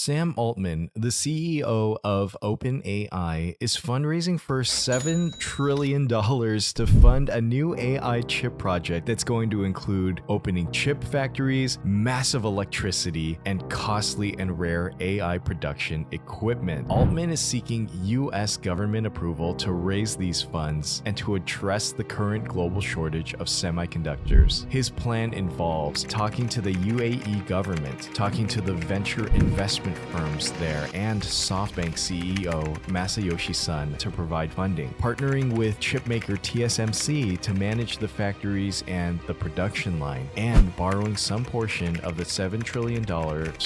Sam Altman, the CEO of OpenAI, is fundraising for $7 trillion to fund a new AI chip project that's going to include opening chip factories, massive electricity, and costly and rare AI production equipment. Altman is seeking US government approval to raise these funds and to address the current global shortage of semiconductors. His plan involves talking to the UAE government, talking to the venture investment firms there, and SoftBank CEO Masayoshi Son to provide funding, partnering with chipmaker TSMC to manage the factories and the production line, and borrowing some portion of the $7 trillion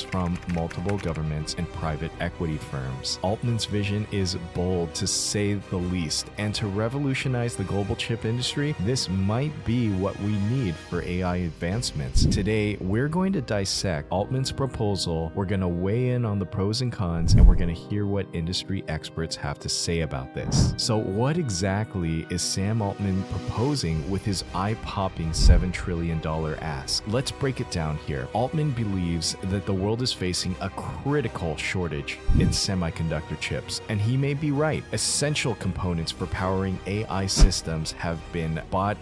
from multiple governments and private equity firms. Altman's vision is bold, to say the least, and to revolutionize the global chip industry, this might be what we need for AI advancements. Today, we're going to dissect Altman's proposal, we're going to weigh in on the pros and cons, and we're going to hear what industry experts have to say about this. So what exactly is Sam Altman proposing with his eye-popping $7 trillion ask? Let's break it down here. Altman believes that the world is facing a critical shortage in semiconductor chips, and he may be right. Essential components for powering AI systems have been bought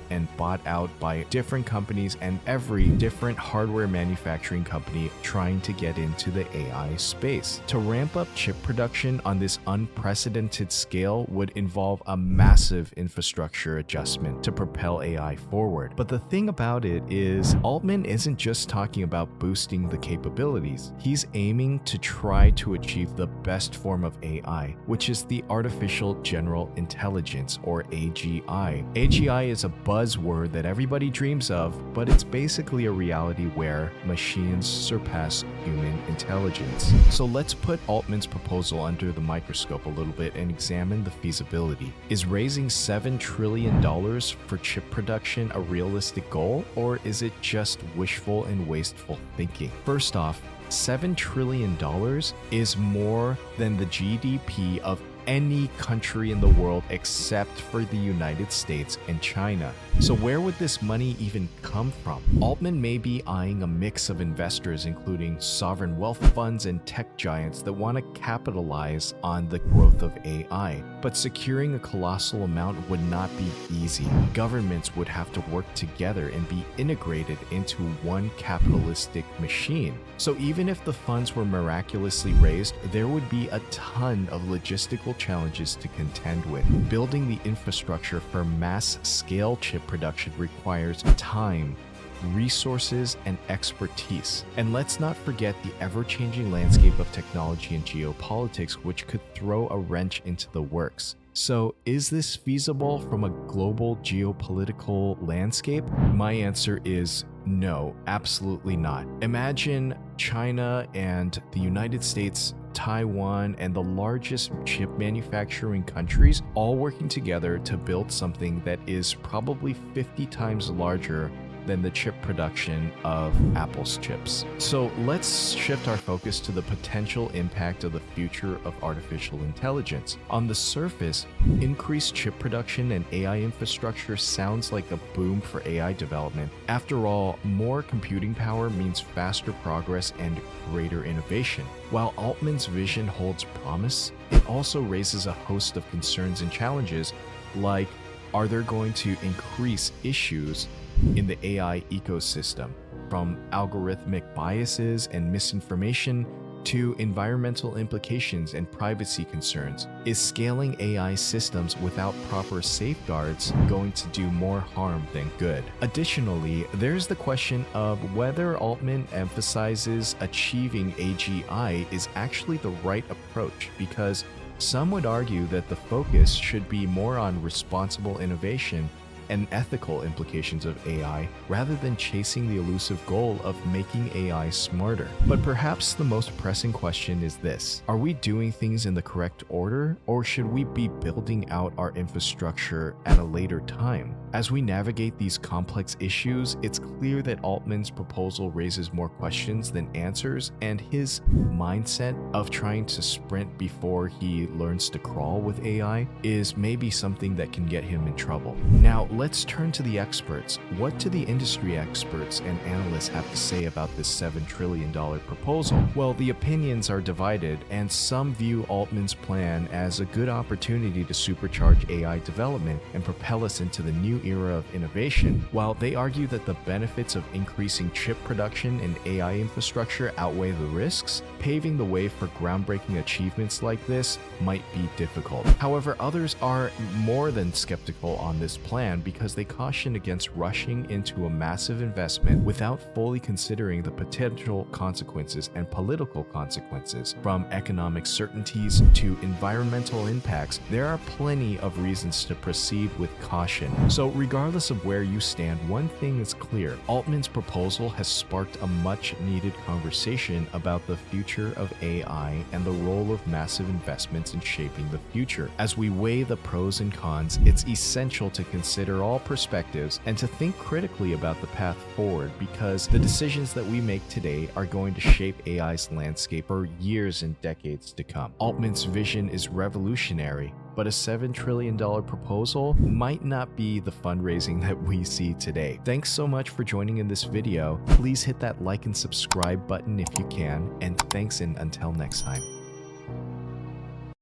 out by different companies, and every different hardware manufacturing company trying to get into the AI space. To ramp up chip production on this unprecedented scale would involve a massive infrastructure adjustment to propel AI forward. But the thing about it is, Altman isn't just talking about boosting the capabilities. He's aiming to try to achieve the best form of AI, which is the artificial general intelligence, or AGI. AGI is a buzzword that everybody dreams of, but it's basically a reality where machines surpass human intelligence. So let's put Altman's proposal under the microscope a little bit and examine the feasibility. Is raising $7 trillion for chip production a realistic goal, or is it just wishful and wasteful thinking? First off, $7 trillion is more than the GDP of any country in the world except for the United States and China. So where would this money even come from? Altman may be eyeing a mix of investors, including sovereign wealth funds and tech giants that want to capitalize on the growth of AI. But securing a colossal amount would not be easy. Governments would have to work together and be integrated into one capitalistic machine. So even if the funds were miraculously raised, there would be a ton of logistical challenges to contend with. Building the infrastructure for mass-scale chip production requires time, resources, and expertise. And let's not forget the ever-changing landscape of technology and geopolitics, which could throw a wrench into the works. So, is this feasible from a global geopolitical landscape? My answer is no, absolutely not. Imagine China and the United States, Taiwan, and the largest chip manufacturing countries all working together to build something that is probably 50 times larger than the chip production of Apple's chips. So let's shift our focus to the potential impact of the future of artificial intelligence. On the surface, increased chip production and AI infrastructure sounds like a boom for AI development. After all, more computing power means faster progress and greater innovation. While Altman's vision holds promise, it also raises a host of concerns and challenges, like, are there going to increase issues in the AI ecosystem, from algorithmic biases and misinformation to environmental implications and privacy concerns? Is scaling AI systems without proper safeguards going to do more harm than good? Additionally, there's the question of whether Altman emphasizes achieving AGI is actually the right approach, because some would argue that the focus should be more on responsible innovation and ethical implications of AI, rather than chasing the elusive goal of making AI smarter. But perhaps the most pressing question is this: are we doing things in the correct order, or should we be building out our infrastructure at a later time? As we navigate these complex issues, it's clear that Altman's proposal raises more questions than answers, and his mindset of trying to sprint before he learns to crawl with AI is maybe something that can get him in trouble. Now, let's turn to the experts. What do the industry experts and analysts have to say about this $7 trillion proposal? Well, the opinions are divided, and some view Altman's plan as a good opportunity to supercharge AI development and propel us into the new era of innovation, while they argue that the benefits of increasing chip production and AI infrastructure outweigh the risks. Paving the way for groundbreaking achievements like this might be difficult. However, others are more than skeptical on this plan because they caution against rushing into a massive investment without fully considering the potential consequences and political consequences. From economic certainties to environmental impacts, there are plenty of reasons to proceed with caution. So regardless of where you stand, one thing is clear: Altman's proposal has sparked a much-needed conversation about the future of AI and the role of massive investments in shaping the future. As we weigh the pros and cons, it's essential to consider all perspectives and to think critically about the path forward, because the decisions that we make today are going to shape AI's landscape for years and decades to come. Altman's vision is revolutionary, but a $7 trillion proposal might not be the fundraising that we see today. Thanks so much for joining in this video. Please hit that like and subscribe button if you can, and thanks, and until next time.